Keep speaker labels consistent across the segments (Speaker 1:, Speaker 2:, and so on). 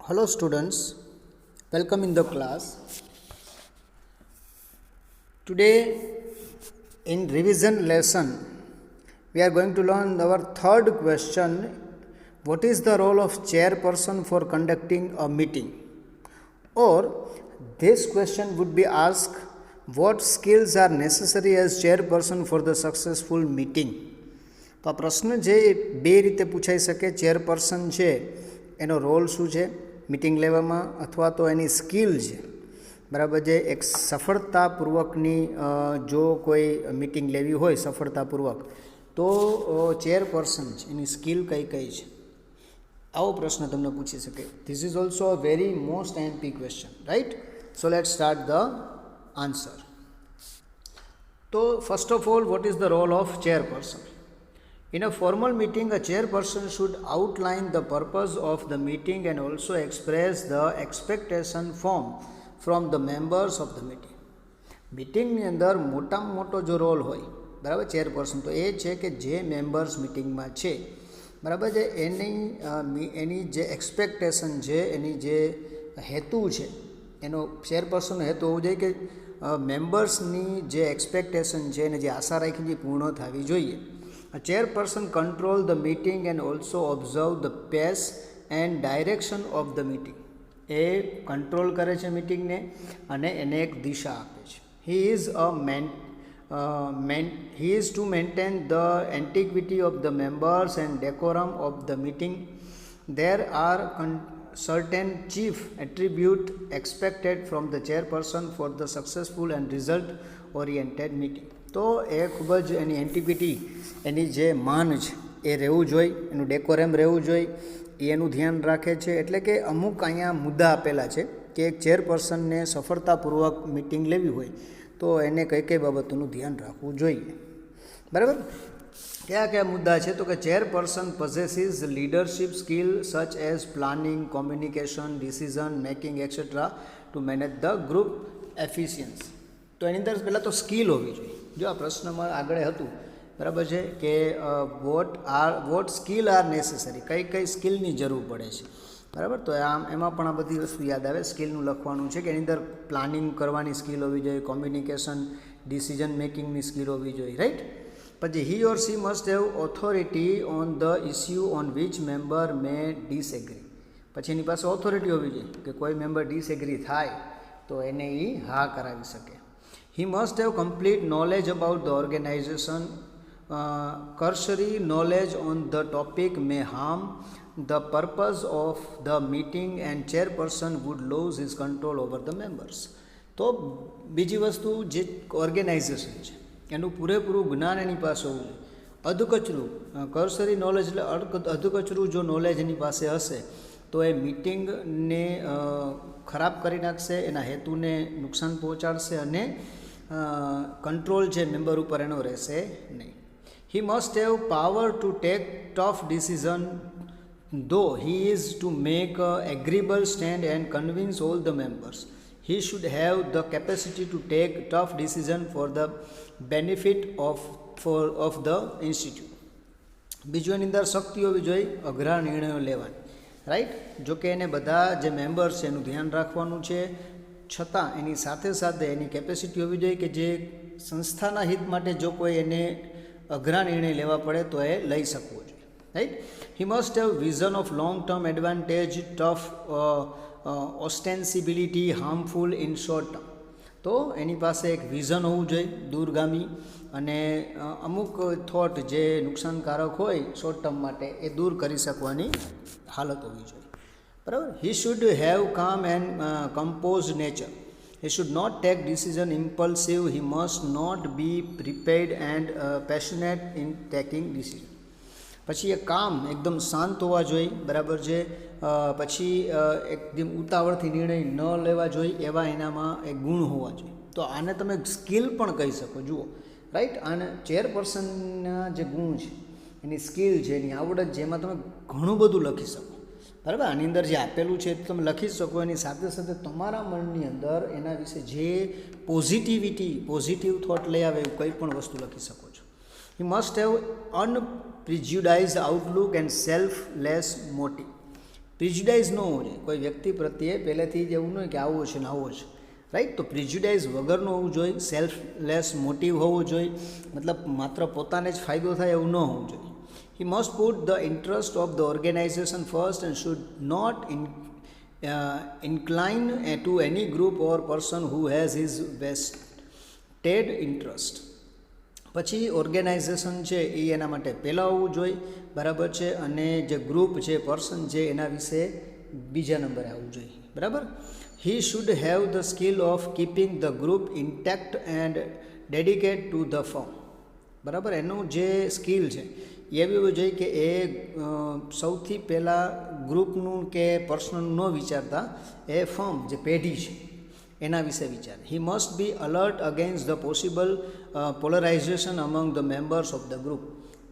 Speaker 1: Hello students, welcome in the class. Today in revision lesson we are going to learn our third question. What is the role of chairperson for conducting a meeting? Or this question would be asked, what skills are necessary as chairperson for the successful meeting? તો આ પ્રશ્ન છે એ બે રીતે પૂછાઈ શકે. Chairperson છે એનો રોલ શું છે મીટિંગ લેવામાં, અથવા તો એની સ્કિલ છે, બરાબર છે. એક સફળતાપૂર્વકની જો કોઈ મીટિંગ લેવી હોય સફળતાપૂર્વક, તો ચેરપર્સન છે એની સ્કિલ કઈ કઈ છે, આવો પ્રશ્ન તમને પૂછી શકે. This is also a very most MP question, right? So let's start the answer. તો first of all, what is the role of chairperson? In a formal meeting, a chairperson should outline the purpose of the meeting and also express the expectation from the members of the meeting. મીટિંગની અંદર મોટામાં મોટો જો role હોય, બરાબર, chairperson, તો એ છે કે જે મેમ્બર્સ મિટિંગમાં છે, બરાબર છે, એની જે એક્સપેક્ટેશન છે, એની જે હેતુ છે, એનો ચેરપર્સનનો હેતુ હોવો જોઈએ કે મેમ્બર્સની જે એક્સપેક્ટેશન છે એને જે આશા રાખીને પૂર્ણ થવી જોઈએ. A chairperson control the meeting and also observe the pace and direction of the meeting. A control કરે છે મીટિંગને અને એને એક દિશા આપે છે. He is to maintain the integrity of the members and decorum of the meeting. There are certain chief attributes expected from the chairperson for the successful and result oriented meeting. તો એ ખૂબ જ એની એન્ટિક્વિટી, એની જે માન છે એ રહેવું જોઈએ, એનું ડેકોરેમ રહેવું જોઈએ, એ એનું ધ્યાન રાખે છે. એટલે કે અમુક અહીંયા મુદ્દા આપેલા છે કે એક ચેરપર્સનને સફળતાપૂર્વક મિટિંગ લેવી હોય તો એને કઈ કઈ બાબતોનું ધ્યાન રાખવું જોઈએ, બરાબર? કયા કયા મુદ્દા છે? તો કે chairperson possesses leadership skill such as planning, communication, decision making etc. to manage the group efficiency. તો એની અંદર પહેલાં તો સ્કિલ હોવી જોઈએ. જો આ પ્રશ્નમાં આગળ હતું, બરાબર છે, કે વોટ સ્કિલ આર નેસેસરી, કઈ કઈ સ્કિલની જરૂર પડે છે, બરાબર? તો એમાં પણ આ બધી વસ્તુ યાદ આવે. સ્કિલનું લખવાનું છે કે એની અંદર પ્લાનિંગ કરવાની સ્કિલ હોવી જોઈએ, કોમ્યુનિકેશન, ડિસિઝન મેકિંગની સ્કિલ હોવી જોઈએ, રાઈટ? પછી he or she must have authority on the issue on which member may disagree. પછી એની પાસે ઓથોરિટી હોવી જોઈએ કે કોઈ મેમ્બર ડિસએગ્રી થાય તો એને એ હા કરાવી શકે. He must have complete knowledge about the organization. Cursory knowledge on the topic may harm the purpose of the meeting and chairperson would lose his control over the members. તો બીજી વસ્તુ, જે ઓર્ગેનાઇઝેશન છે એનું પૂરેપૂરું જ્ઞાન એની પાસે હોવું જોઈએ. અધકચરું, કર્સરી નોલેજ એટલે અધકચરું જો નોલેજ એની પાસે હશે તો એ મિટિંગને ખરાબ કરી નાખશે, એના હેતુને નુકસાન પહોંચાડશે અને કંટ્રોલ છે મેમ્બર ઉપર એનો રહેશે નહીં. He must have power to take tough decision though he is to make agreeable stand and convince all the members. He should have the capacity to take tough decision for the benefit of the institute. બીજું, એની અંદર શક્તિ હોવી જોઈએ અઘરા નિર્ણયો લેવાની, right? જો કે એને બધા જે મેમ્બર્સ છે એનું ધ્યાન રાખવાનું છે, છતાં એની સાથે સાથે એની કેપેસિટી હોવી જોઈએ કે જે સંસ્થાના હિત માટે જો કોઈ એને અઘરા નિર્ણય લેવા પડે તો એ લઈ શકવો જોઈએ, right? He must have vision of long term advantage, tough ostensibility, harmful in short term. તો એની પાસે એક વિઝન હોવું જોઈએ દૂરગામી, અને અમુક થોટ જે નુકસાનકારક હોય શોર્ટ ટર્મ માટે એ દૂર કરી શકવાની હાલત હોવી જોઈએ, બરાબર? He should have calm and compose nature. He should not take decision impulsive. He must not be prepared and passionate in taking decision. પછી એ કામ એકદમ શાંત હોવા જોઈએ, બરાબર છે. પછી એકદમ ઉતાવળથી નિર્ણય ન લેવા જોઈએ એવા એનામાં એક ગુણ હોવા જોઈએ. તો આને તમે સ્કિલ પણ કહી શકો, જુઓ, રાઈટ? આને ચેરપર્સનના જે ગુણ છે, એની સ્કિલ છે, એની આવડત છે, એમાં તમે ઘણું બધું લખી શકો, બરાબર? આની અંદર જે આપેલું છે તમે લખી શકો. એની સાથે સાથે તમારા મનની અંદર એના વિશે જે પોઝિટિવ થોટ લઈ આવે એવું કંઈ પણ વસ્તુ લખી શકો છો. He must have unprejudiced outlook and selfless motive. પ્રિજ્યુડાઇઝ ન હોવું જોઈએ, કોઈ વ્યક્તિ પ્રત્યે પહેલેથી જ એવું નહીં કે આવો છે ને આવો છે, રાઈટ. તો પ્રિજ્યુડાઇઝ વગરનું હોવું જોઈએ, સેલ્ફલેસ મોટિવ હોવું જોઈએ, મતલબ માત્ર પોતાને જ ફાયદો થાય એવું ન હોવું જોઈએ. He must put the interest of the organization first and should not incline to any group or person who has his vested interest. પછી ઓર્ગેનાઇઝેશન છે એ એના માટે પહેલાં હોવું જોઈએ, બરાબર છે, અને જે ગ્રુપ છે, પર્સન છે, એના વિશે બીજા નંબરે આવવું જોઈએ, બરાબર. He should have the skill of keeping the group intact and dedicate to the firm. બરાબર, એનું જે સ્કિલ છે એવી હોવી જોઈએ કે એ સૌથી પહેલાં ગ્રુપનું કે પર્સનલનું ન વિચારતા એ ફર્મ જે પેઢી છે એના વિશે વિચારે. He must be alert against the possible polarisation among the members of the group.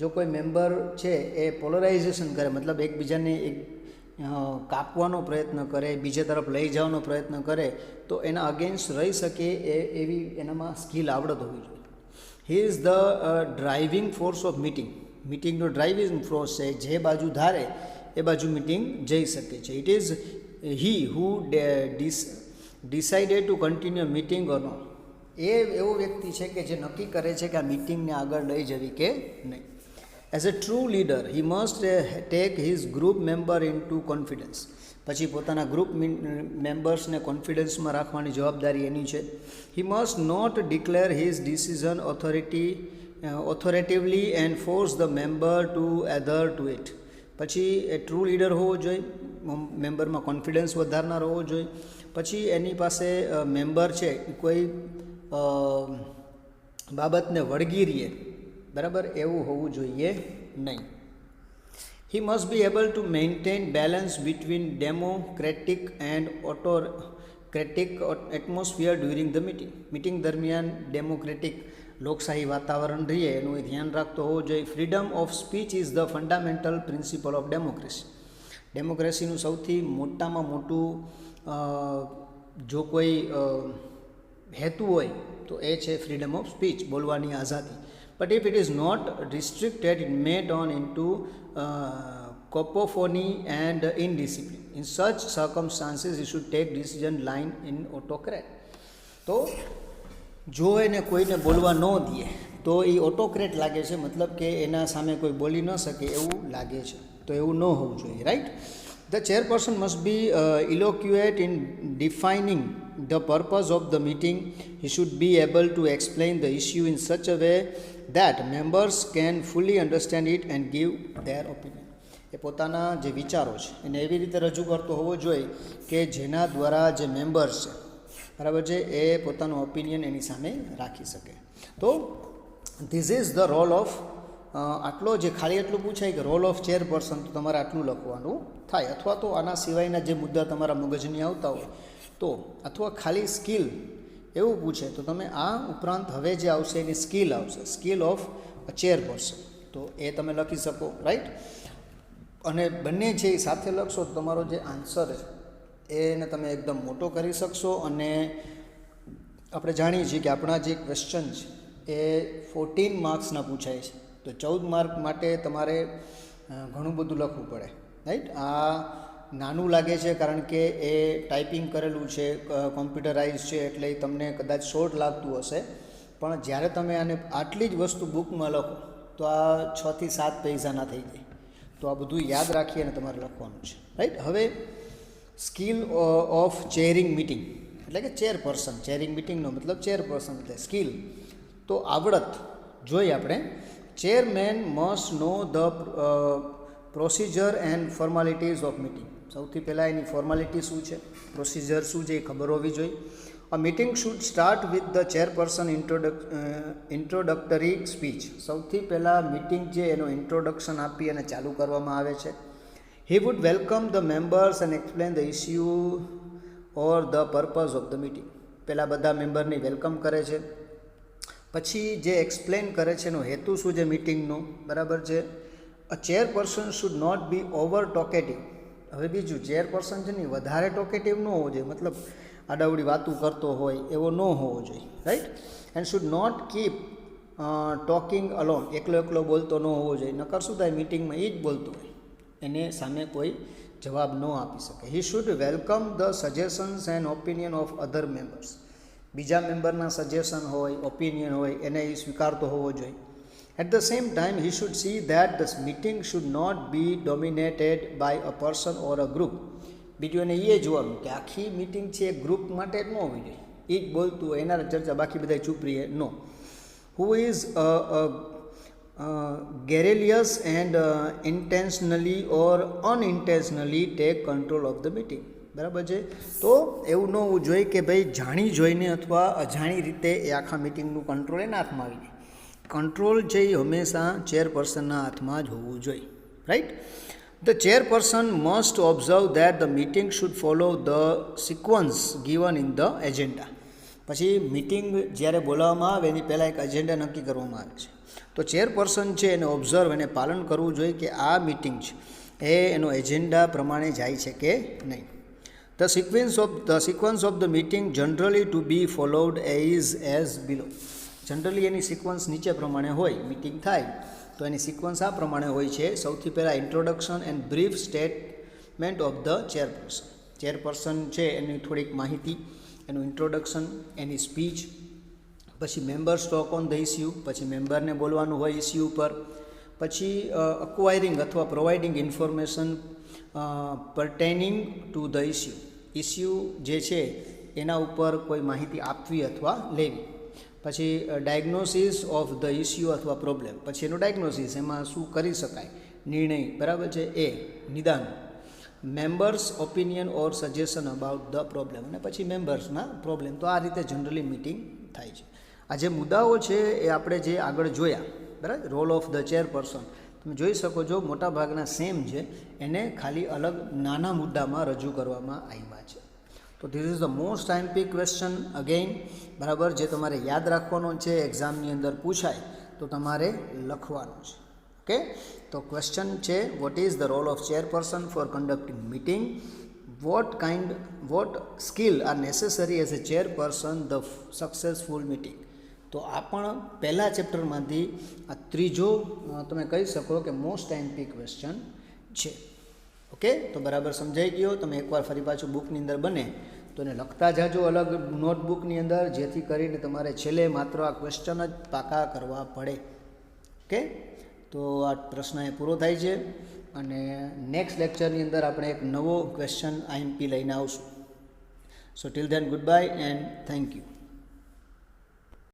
Speaker 1: જો કોઈ મેમ્બર છે એ પોલરાઇઝેશન કરે, મતલબ એકબીજાને કાપવાનો પ્રયત્ન કરે, બીજે તરફ લઈ જવાનો પ્રયત્ન કરે, તો એના અગેન્સ્ટ રહી શકે એવી એનામાં સ્કિલ આવડત હોવી જોઈએ. He is the driving force of meeting. મીટિંગનો ડ્રાઇવિંગ ફોર્સ છે, જે બાજુ ધારે એ બાજુ મીટિંગ જઈ શકે છે. It is he who decided to continue meeting or not. એ એવો વ્યક્તિ છે કે જે નક્કી કરે છે કે આ મીટિંગને આગળ લઈ જવી કે નહીં. As a true leader he must take his group member into confidence. પછી પોતાના ગ્રુપ મેમ્બર્સને કોન્ફિડન્સમાં રાખવાની જવાબદારી એની છે. He must not declare his decision authoritatively and force the member to adhere to it. પછી એ ટ્રુ લીડર હોવો જોઈએ, મેમ્બરમાં કોન્ફિડન્સ વધારનાર હોવો જોઈએ. પછી એની પાસે મેમ્બર છે કોઈ બાબતને વળગી રહે, બરાબર, એવું હોવું જોઈએ નહીં. He must be able to maintain balance between democratic and autocratic atmosphere during the meeting. Meeting દરમિયાન ડેમોક્રેટિક લોકશાહી વાતાવરણ રહીએ એનું એ ધ્યાન રાખતો હોવો જોઈએ. Freedom of speech is the fundamental principle of democracy. ડેમોક્રેસીનું સૌથી મોટામાં મોટું જો કોઈ હેતુ હોય તો એ છે ફ્રીડમ ઓફ સ્પીચ, બોલવાની આઝાદી. But if it is not restricted it may turn into cacophony and indiscipline. In such circumstances you should take decision line in autocrat. તો જો એને કોઈને બોલવા ન દે તો એ ઓટોક્રેટ લાગે છે, મતલબ કે એના સામે કોઈ બોલી ન શકે એવું લાગે છે, તો એવું ન હોવું જોઈએ, right. The chairperson must be eloquent in defining the purpose of the meeting. He should be able to explain the issue in such a way that members can fully understand it and give their opinion. એ પોતાના જે વિચારો છે એને એવી રીતે રજૂ કરતો હોવો જોઈએ કે જેના દ્વારા જે મેમ્બર્સ છે, બરાબર છે, એ પોતાનો ઓપિનિયન એની સામે રાખી શકે. તો this is the role of, આટલો જે ખાલી એટલું પૂછાય કે રોલ ઓફ ચેરપર્સન, તો તમારે આટલું લખવાનું થાય. અથવા તો આના સિવાયના જે મુદ્દા તમારા મગજની આવતા હોય તો, અથવા ખાલી સ્કિલ એવું પૂછે તો તમે આ ઉપરાંત હવે જે આવશે એની સ્કિલ આવશે, સ્કિલ ઓફ અ ચેરપર્સન, તો એ તમે લખી શકો, રાઈટ. અને બંને છે એ સાથે લખશો તો તમારો જે આન્સર છે એને તમે એકદમ મોટો કરી શકશો. અને આપણે જાણીએ છીએ કે આપણા જે ક્વેશ્ચન છે એ 14 માર્ક્સના પૂછાય છે, તો 14 માર્ક માટે તમારે ઘણું બધું લખવું પડે, રાઈટ. આ નાનું લાગે છે કારણ કે એ ટાઈપિંગ કરેલું છે, કોમ્પ્યુટરાઇઝ છે, એટલે એ તમને કદાચ શોર્ટ લાગતું હશે, પણ જ્યારે તમે આને આટલી જ વસ્તુ બુકમાં લખો તો આ 6 થી 7 પેજાના થઈ જાય. તો આ બધું યાદ રાખી અને તમારે લખવાનું છે, રાઈટ. હવે સ્કિલ ઓફ ચેરિંગ મીટિંગ, એટલે કે ચેરપર્સન, ચેરિંગ મિટિંગનો મતલબ ચેરપર્સન એટલે સ્કિલ. તો આવડત જોઈએ આપણે. Chairman must know the procedure and formalities of meeting. સૌથી પહેલાં એની ફોર્માલિટી શું છે, પ્રોસિજર શું છે એ ખબર હોવી જોઈએ. A meeting should start with the chairperson introductory speech. સૌથી પહેલાં મિટિંગ છે એનો ઇન્ટ્રોડક્શન આપી અને ચાલુ કરવામાં આવે છે. He would welcome the members and explain the issue or the purpose of the meeting. પહેલાં બધા મેમ્બરની વેલકમ કરે છે, પછી જે એક્સપ્લેન કરે છે એનો હેતુ શું છે મિટિંગનો, બરાબર છે. A chairperson should not be over talkative. હવે બીજું, ચેરપર્સન છે ને વધારે ટોકેટિવ ન હોવો જોઈએ, મતલબ આડાવડી વાતું કરતો હોય એવો ન હોવો જોઈએ, right. And should not keep talking alone. એકલો એકલો બોલતો ન હોવો જોઈએ, નકર શું થાય મિટિંગમાં એ જ બોલતો હોય, એને સામે કોઈ જવાબ ન આપી શકે. He should welcome the suggestions and opinion of other members. બીજા મેમ્બરના સજેશન હોય, ઓપિનિયન હોય, એને એ સ્વીકારતો હોવો જોઈએ. At the same time he should see that the meeting should not be dominated by a person or a group. બીજું એને એ જોવાનું કે આખી મિટિંગ છે એ ગ્રુપ માટે જ ન હોવી જોઈએ, એ જ બોલતું હોય, એના ચર્ચા બાકી બધા ચૂપ રહીએ, no. Who is garrulous and intentionally or unintentionally take control of the meeting. બરાબર છે. તો એવું ન હોવું જોઈએ કે ભાઈ જાણી જોઈને અથવા અજાણી રીતે એ આખા મિટિંગનું કંટ્રોલ એના હાથમાં આવી જાય. કંટ્રોલ છે એ હંમેશા ચેરપર્સનના હાથમાં જ હોવું જોઈએ, right. The chairperson must observe that the meeting should follow the sequence given in the agenda. પછી મિટિંગ જ્યારે બોલાવવામાં આવે એની પહેલાં એક એજન્ડા નક્કી કરવામાં આવે છે. તો ચેરપર્સન છે એને ઓબ્ઝર્વ, એને પાલન કરવું જોઈએ કે આ મિટિંગ છે એ એનો એજન્ડા પ્રમાણે જાય છે કે નહીં. The sequence of the meeting generally to be followed is as below. Generally any sequence નીચે પ્રમાણે હોય. મિટિંગ થાય તો એની સિક્વન્સ આ પ્રમાણે હોય છે. સૌથી પહેલાં introduction and brief statement of the chairperson. Chairperson છે એની થોડીક માહિતી, એનું ઇન્ટ્રોડક્શન, એની સ્પીચ, પછી member stock on the issue, પછી મેમ્બરને બોલવાનું હોય ઇસ્યુ ઉપર, પછી અક્વાયરિંગ અથવા providing information pertaining to the issue. Issue જે છે એના ઉપર કોઈ માહિતી આપવી અથવા લેવી. પછી ડાયગ્નોસિસ ઓફ ધ ઇસ્યુ અથવા પ્રોબ્લેમ, પછી એનું ડાયગ્નોસિસ, એમાં શું કરી શકાય, નિર્ણય, બરાબર છે, એ નિદાન. Members opinion or suggestion about the problem, અને પછી મેમ્બર્સના પ્રોબ્લેમ. તો આ રીતે જનરલી મિટિંગ થાય છે. આ જે મુદ્દાઓ છે એ આપણે જે આગળ જોયા, બરાબર, રોલ ઓફ ધ ચેરપર્સન, તમે જોઈ શકો છો મોટાભાગના સેમ છે, એને ખાલી અલગ નાના મુદ્દામાં રજૂ કરવામાં આવ્યા છે. તો this is the most IMP question again, બરાબર, જે તમારે યાદ રાખવાનો છે, એક્ઝામની અંદર પૂછાય તો તમારે લખવાનું છે. ઓકે, તો ક્વેશ્ચન છે, what is the role of chairperson for conducting meeting? what skill are necessary as a chairperson the successful meeting? તો આ પણ પહેલા ચેપ્ટરમાંથી આ ત્રીજો તમે કહી શકો કે મોસ્ટ આઈએમપી ક્વેશ્ચન છે. ઓકે, તો બરાબર સમજાઈ ગયો. તમે એકવાર ફરી પાછું બુકની અંદર બને તો એને લખતા જાજો અલગ નોટબુકની અંદર, જેથી કરીને તમારે છેલ્લે માત્ર આ ક્વેશ્ચન જ પાકા કરવા પડે. ઓકે, તો આ પ્રશ્ન એ પૂરો થાય છે અને નેક્સ્ટ લેક્ચરની અંદર આપણે એક નવો ક્વેશ્ચન આઈએમપી લઈને આવશું. So till then goodbye and thank you.